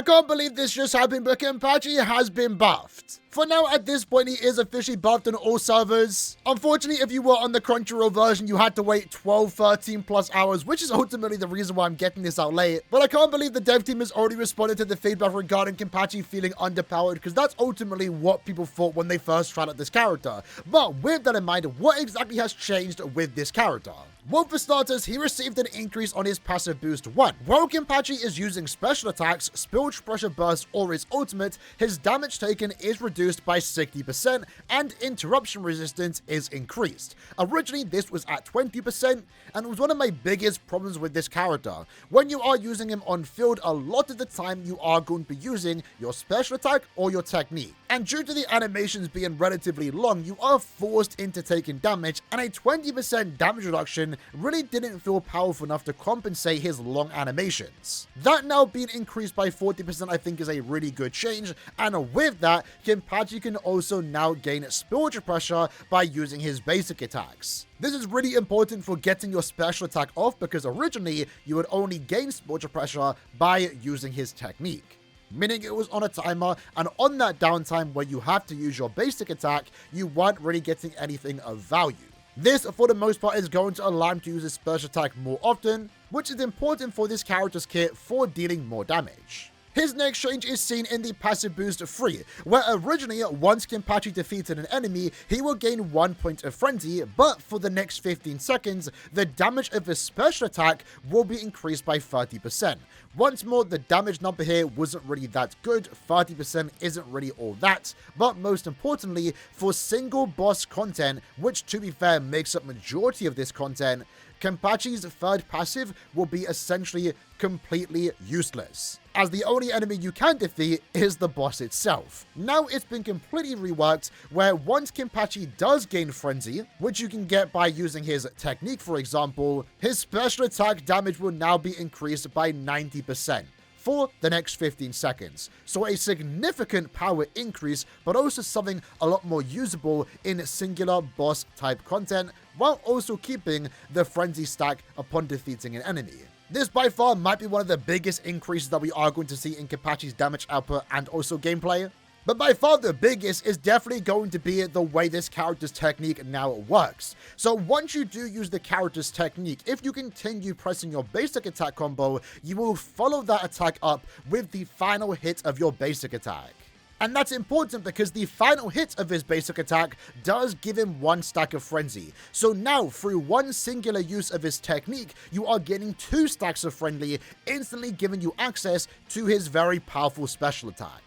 I can't believe this just happened, but Kenpachi has been buffed. For now, at this point, he is officially buffed on all servers. Unfortunately, if you were on the Crunchyroll version, you had to wait 12, 13 plus hours, which is ultimately the reason why I'm getting this out late. But I can't believe the dev team has already responded to the feedback regarding Kenpachi feeling underpowered, because that's ultimately what people thought when they first tried out this character. But with that in mind, what exactly has changed with this character? Well, for starters, he received an increase on his passive boost 1. While Kenpachi is using special attacks, Spillage Pressure Burst, or his ultimate, his damage taken is reduced by 60% and interruption resistance is increased. Originally, this was at 20% and it was one of my biggest problems with this character. When you are using him on field, a lot of the time you are going to be using your special attack or your technique. And due to the animations being relatively long, you are forced into taking damage, and a 20% damage reduction really didn't feel powerful enough to compensate his long animations. That now being increased by 40% I think is a really good change, and with that, Kenpachi can also now gain Spillage Pressure by using his basic attacks. This is really important for getting your special attack off, because originally you would only gain Spillage Pressure by using his technique, meaning it was on a timer, and on that downtime where you have to use your basic attack, you weren't really getting anything of value. This, for the most part, is going to allow him to use his special attack more often, which is important for this character's kit for dealing more damage. His next change is seen in the passive boost 3, where originally, once Kenpachi defeated an enemy, he will gain 1 point of frenzy, but for the next 15 seconds, the damage of his special attack will be increased by 30%. Once more, the damage number here wasn't really that good, 30% isn't really all that, but most importantly, for single boss content, which to be fair makes up majority of this content, Kenpachi's third passive will be essentially completely useless, as the only enemy you can defeat is the boss itself. Now it's been completely reworked, where once Kenpachi does gain Frenzy, which you can get by using his technique for example, his special attack damage will now be increased by 90% for the next 15 seconds. So a significant power increase, but also something a lot more usable in singular boss type content, while also keeping the frenzy stack upon defeating an enemy. This by far might be one of the biggest increases that we are going to see in Kenpachi's damage output and also gameplay. But by far the biggest is definitely going to be the way this character's technique now works. So once you do use the character's technique, if you continue pressing your basic attack combo, you will follow that attack up with the final hit of your basic attack. And that's important because the final hit of his basic attack does give him 1 stack of frenzy. So now, through one singular use of his technique, you are getting 2 stacks of friendly, instantly giving you access to his very powerful special attack.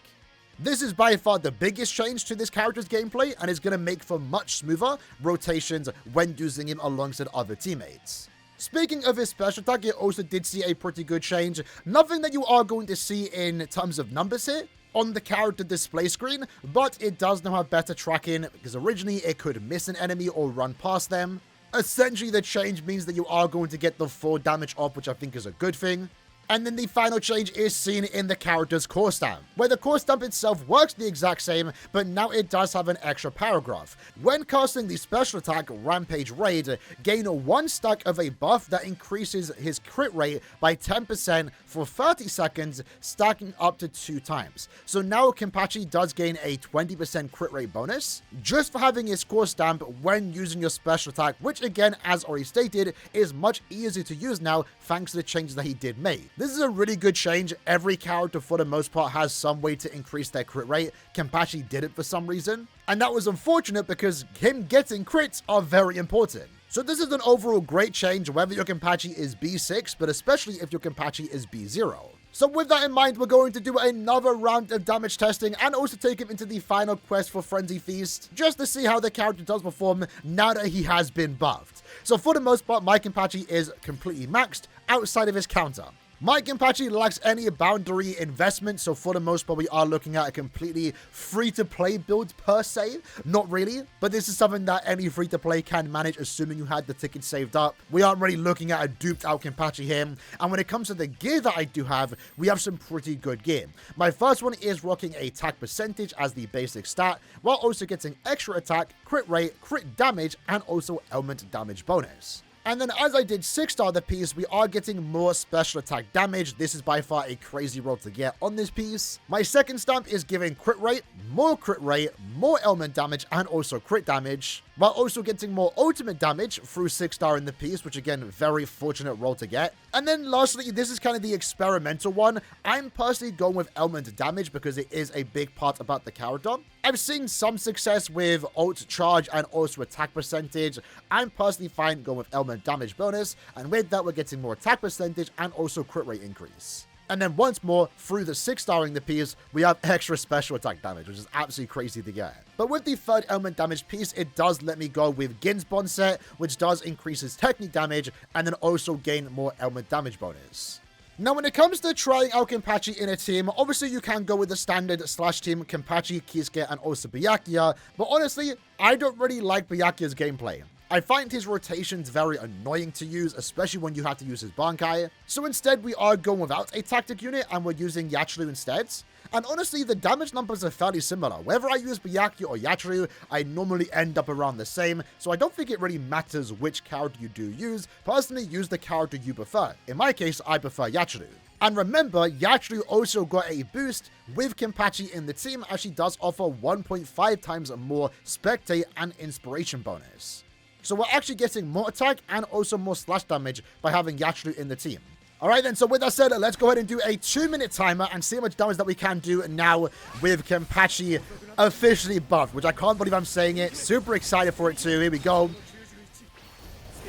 This is by far the biggest change to this character's gameplay, and is going to make for much smoother rotations when using him alongside other teammates. Speaking of his special attack, it also did see a pretty good change. Nothing that you are going to see in terms of numbers here on the character display screen, but it does now have better tracking, because originally it could miss an enemy or run past them. Essentially, the change means that you are going to get the full damage off, which I think is a good thing. And then the final change is seen in the character's core stamp, where the core stamp itself works the exact same, but now it does have an extra paragraph. When casting the special attack Rampage Raid, gain 1 stack of a buff that increases his crit rate by 10% for 30 seconds, stacking up to 2 times. So now Kenpachi does gain a 20% crit rate bonus, just for having his core stamp when using your special attack, which again, as already stated, is much easier to use now thanks to the changes that he did make. This is a really good change. Every character for the most part has some way to increase their crit rate. Kenpachi did it for some reason, and that was unfortunate because him getting crits are very important. So this is an overall great change whether your Kenpachi is B6, but especially if your Kenpachi is B0. So with that in mind, we're going to do another round of damage testing and also take him into the final quest for Frenzy Feast, just to see how the character does perform now that he has been buffed. So for the most part, my Kenpachi is completely maxed outside of his counter. My Kenpachi lacks any boundary investment, so for the most part, we are looking at a completely free-to-play build per se. Not really, but this is something that any free-to-play can manage, assuming you had the ticket saved up. We aren't really looking at a duped-out Kenpachi here, and when it comes to the gear that I do have, we have some pretty good gear. My first one is rocking a attack percentage as the basic stat, while also getting extra attack, crit rate, crit damage, and also element damage bonus. And then as I did 6-star the piece, we are getting more special attack damage. This is by far a crazy roll to get on this piece. My second stamp is giving crit rate, more element damage, and also crit damage, while also getting more ultimate damage through 6-star in the piece, which again, very fortunate roll to get. And then lastly, this is kind of the experimental one. I'm personally going with element damage because it is a big part about the character. I've seen some success with ult charge and also attack percentage. I'm personally fine going with element damage bonus, and with that we're getting more attack percentage and also crit rate increase. And then once more, through the 6-starring the piece, we have extra special attack damage, which is absolutely crazy to get. But with the third element damage piece, it does let me go with Gin's bond set, which does increase his technique damage and then also gain more element damage bonus. Now, when it comes to trying out Kenpachi in a team, obviously you can go with the standard slash team Kenpachi, Kisuke, and also Byakuya, but honestly, I don't really like Byakuya's gameplay. I find his rotations very annoying to use, especially when you have to use his Bankai. So instead, we are going without a tactic unit, and we're using Yachiru instead. And honestly, the damage numbers are fairly similar. Whether I use Byakuya or Yachiru, I normally end up around the same, so I don't think it really matters which character you do use. Personally, use the character you prefer. In my case, I prefer Yachiru. And remember, Yachiru also got a boost with Kenpachi in the team, as she does offer 1.5 times more Spectate and Inspiration bonus. So we're actually getting more attack and also more slash damage by having Yachiru in the team. Alright then, so with that said, let's go ahead and do a 2-minute timer and see how much damage that we can do now with Kenpachi officially buffed, which I can't believe I'm saying it. Super excited for it too. Here we go.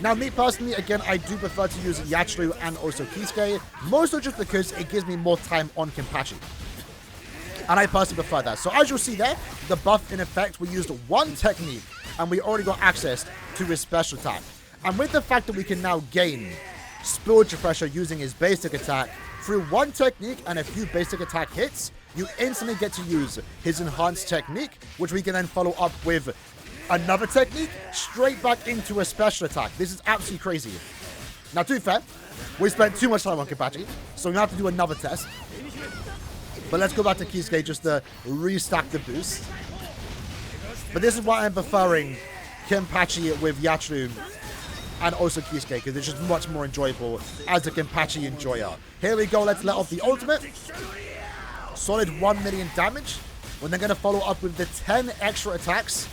Now, me personally, again, I do prefer to use Yachiru and also Kisuke, mostly just because it gives me more time on Kenpachi. And I personally prefer that. So as you'll see there, the buff in effect, we used one technique and we already got access to his special attack. And with the fact that we can now gain spiritual pressure using his basic attack through one technique and a few basic attack hits, you instantly get to use his enhanced technique, which we can then follow up with another technique straight back into a special attack. This is absolutely crazy. Now, to be fair, we spent too much time on Kenpachi, so we have to do another test. But let's go back to Kisuke just to restack the boost. But this is why I'm preferring Kenpachi with Yachiru and also Kisuke, because it's just much more enjoyable as a Kenpachi enjoyer. Here we go, let's let off the ultimate. Solid 1 million damage. We're then going to follow up with the 10 extra attacks.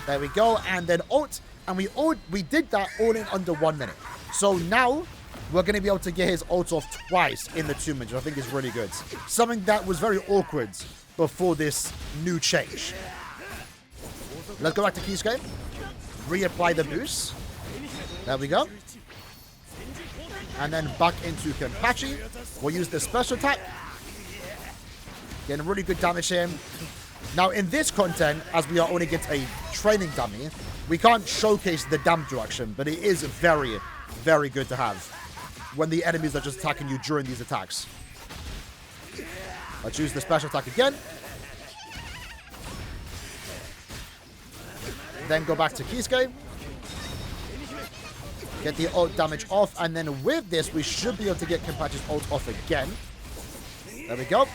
There we go, and then ult. And we did that all in under 1 minute. So now we're going to be able to get his ult off twice in the 2 minutes, which I think is really good. Something that was very awkward before this new change. Let's go back to Kisuke. Reapply the boost. There we go. And then back into Kenpachi. We'll use the special attack. Getting really good damage here. Now, in this content, as we are only getting a training dummy, we can't showcase the damage reduction, but it is very, very good to have when the enemies are just attacking you during these attacks. Let's use the special attack again. Then go back to Kisuke. Get the ult damage off, and then with this, we should be able to get Kenpachi's ult off again. There we go.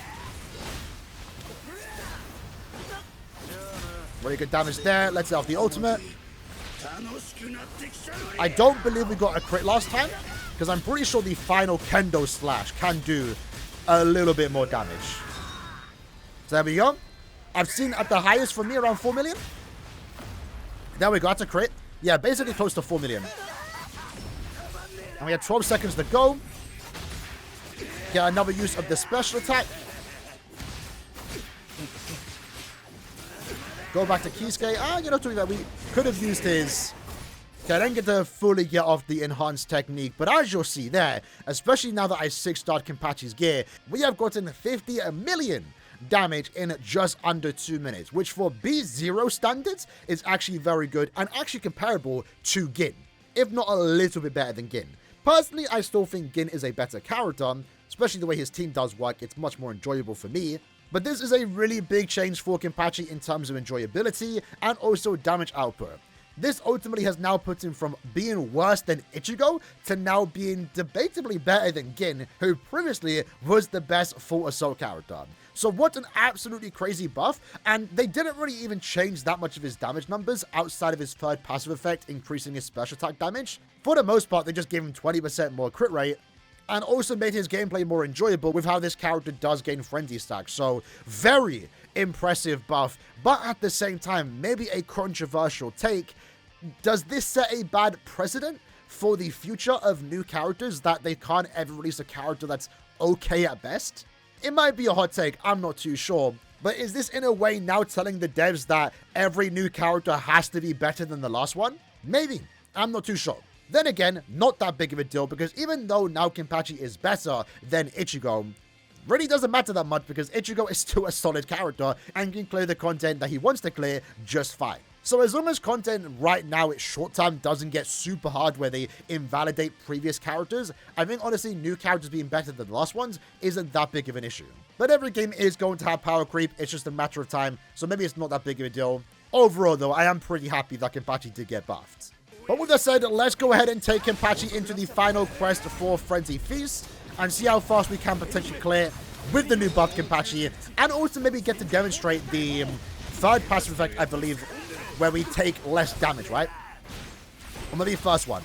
Really good damage there. Let's set off the ultimate. I don't believe we got a crit last time, because I'm pretty sure the final Kendo Slash can do a little bit more damage. So there we go. I've seen at the highest for me around 4 million. There we go, that's a crit. Yeah, basically close to 4 million. And we have 12 seconds to go. Get another use of the special attack. Go back to Kisuke. You know, that we could have used his... Okay, I didn't get to fully get off the enhanced technique, but as you'll see there, especially now that I 6-starred Kenpachi's gear, we have gotten 50 million damage in just under 2 minutes, which for B0 standards is actually very good and actually comparable to Gin, if not a little bit better than Gin. Personally, I still think Gin is a better character, especially the way his team does work. It's much more enjoyable for me. But this is a really big change for Kenpachi in terms of enjoyability and also damage output. This ultimately has now put him from being worse than Ichigo to now being debatably better than Gin, who previously was the best full assault character. So what an absolutely crazy buff, and they didn't really even change that much of his damage numbers outside of his third passive effect, increasing his special attack damage. For the most part, they just gave him 20% more crit rate, and also made his gameplay more enjoyable with how this character does gain frenzy stacks. So very impressive buff, but at the same time, maybe a controversial take. Does this set a bad precedent for the future of new characters, that they can't ever release a character that's okay at best? It might be a hot take, I'm not too sure, but is this in a way now telling the devs that every new character has to be better than the last one? Maybe, I'm not too sure. Then again, not that big of a deal, because even though now Kenpachi is better than Ichigo, really doesn't matter that much, because Ichigo is still a solid character and can clear the content that he wants to clear just fine. So as long as content right now, it's short term, doesn't get super hard where they invalidate previous characters, I think honestly new characters being better than the last ones isn't that big of an issue. But every game is going to have power creep, it's just a matter of time, so maybe it's not that big of a deal. Overall though, I am pretty happy that Kenpachi did get buffed. But with that said, let's go ahead and take Kenpachi into the final quest for Frenzy Feast and see how fast we can potentially clear with the new buff Kenpachi, and also maybe get to demonstrate the third passive effect, I believe, where we take less damage, right? Or maybe first one.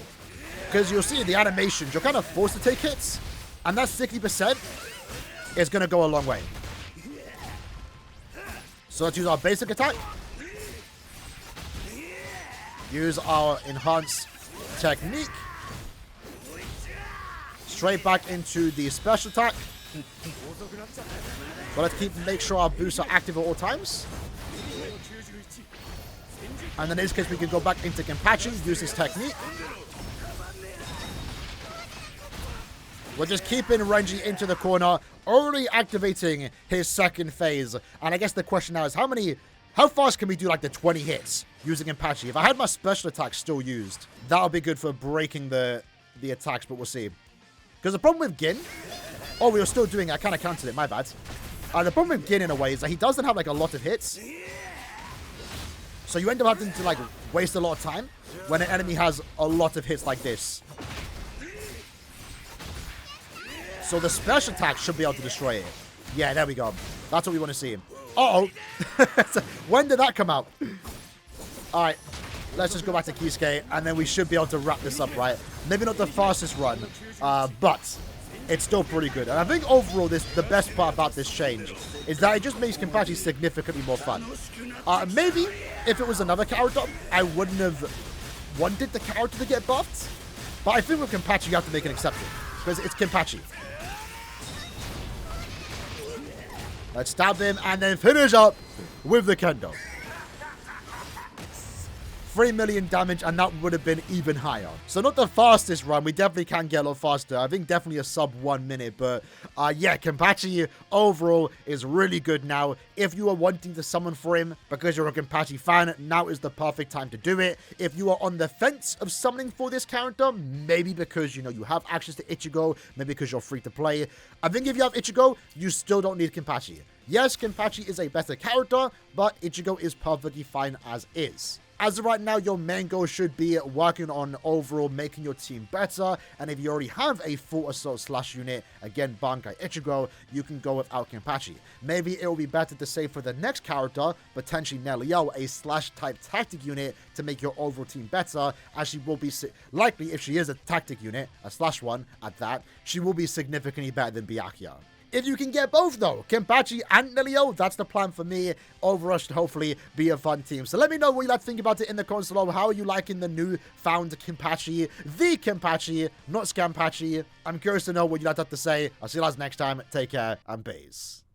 Because you'll see in the animations, you're kind of forced to take hits, and that 60% is going to go a long way. So let's use our basic attack. Use our enhanced technique. Straight back into the special attack. But let's make sure our boosts are active at all times. And then in this case, we can go back into Kenpachi, use his technique. We're just keeping Renji into the corner, already activating his second phase. And I guess the question now is how fast can we do like the 20 hits using Kenpachi? If I had my special attack still used, that'll be good for breaking the attacks, but we'll see. Because the problem with Gin, oh, we were still doing it, I kind of counted it, my bad. The problem with Gin in a way is that he doesn't have like a lot of hits. So you end up having to like waste a lot of time when an enemy has a lot of hits like this. So the special attack should be able to destroy it. Yeah, there we go. That's what we want to see. Uh-oh. When did that come out? Alright. Let's just go back to Kisuke, and then we should be able to wrap this up, right? Maybe not the fastest run, but it's still pretty good. And I think overall, the best part about this change is that it just makes Kenpachi significantly more fun. Maybe if it was another character, I wouldn't have wanted the character to get buffed. But I think with Kenpachi, you have to make an exception, because it's Kenpachi. Let's stab him and then finish up with the Kendo. 3 million damage, and that would have been even higher. So not the fastest run. We definitely can get a lot faster. I think definitely a sub 1 minute. But yeah, Kenpachi overall is really good now. If you are wanting to summon for him because you're a Kenpachi fan, now is the perfect time to do it. If you are on the fence of summoning for this character, maybe because, you know, you have access to Ichigo, maybe because you're free to play, I think if you have Ichigo, you still don't need Kenpachi. Yes, Kenpachi is a better character, but Ichigo is perfectly fine as is. As of right now, your main goal should be working on overall making your team better, and if you already have a full assault slash unit, again, Bankai Ichigo, you can go without Kenpachi. Maybe it will be better to say for the next character, potentially Nelio, a slash type tactic unit to make your overall team better, as she will be, likely if she is a tactic unit, a slash one at that, she will be significantly better than Byakuya. If you can get both, though, Kenpachi and Nelio, that's the plan for me. Overall, should hopefully be a fun team. So let me know what you like to think about it in the comments below. How are you liking the new found Kenpachi? The Kenpachi, not Scampachi. I'm curious to know what you like to have to say. I'll see you guys next time. Take care and peace.